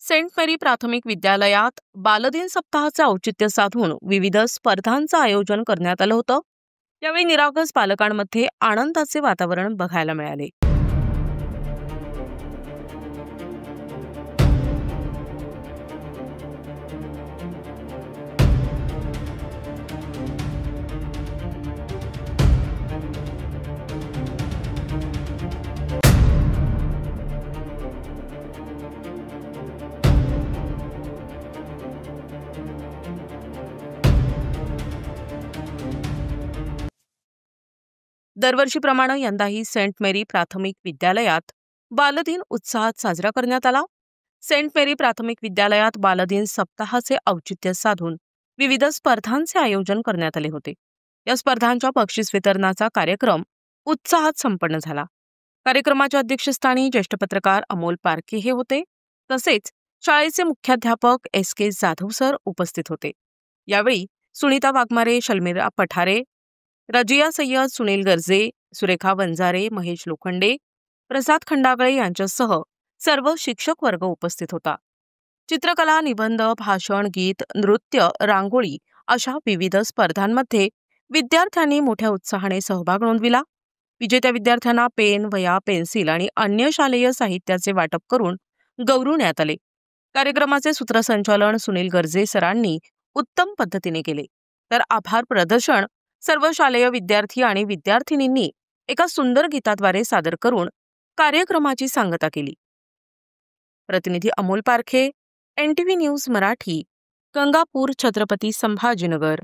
Saint मेरी प्राथमिक विद्यालयात बालदिन सप्ताहाचे औचित्य साधून विविध स्पर्धांचं आयोजन करण्यात आलं होतं. यावेळी निरागस बालकांमध्ये आनंदाचे वातावरण बघायला मिळाले. दरवर्षीप्रमाणे यंदाही सेंट मेरी प्राथमिक विद्यालयात बालदिन उत्साहात साजरा करण्यात आला. सेंट मेरी प्राथमिक विद्यालयात बालदिन सप्ताहाचे औचित्य साधून विविध स्पर्धांचे आयोजन करण्यात आले होते. या स्पर्धांच्या बक्षीस वितरणाचा कार्यक्रम उत्साहात संपन्न झाला. कार्यक्रमाच्या अध्यक्षस्थानी ज्येष्ठ पत्रकार अमोल पारखे हे होते. तसेच शाळेचे मुख्याध्यापक SK जाधव सर उपस्थित होते. यावेळी सुनीता वाघमारे, शर्मिला पठारे, रजिया सय्यद, सुनील गर्जे, सुरेखा वंजारे, महेश लोखंडे, प्रसाद खंडागळे यांच्यासह सर्व शिक्षक वर्ग उपस्थित होता. चित्रकला, निबंध, भाषण, गीत, नृत्य, रांगोळी अशा विविध स्पर्धांमध्ये विद्यार्थ्यांनी मोठ्या उत्साहाने सहभाग नोंदविला. विजेत्या विद्यार्थ्यांना पेन, वह्या, पेन्सिल आणि अन्य शालेय साहित्याचे वाटप करून गौरवण्यात आले. कार्यक्रमाचे सूत्रसंचालन सुनील गर्जे सरांनी उत्तम पद्धतीने केले. तर आभार प्रदर्शन सर्व शालेय विद्यार्थी आणि विद्यार्थिनींनी एका सुंदर गीताद्वारे सादर करून कार्यक्रमाची सांगता केली. प्रतिनिधी अमोल पारखे, NTV न्यूज मराठी, गंगापूर, छत्रपती संभाजीनगर.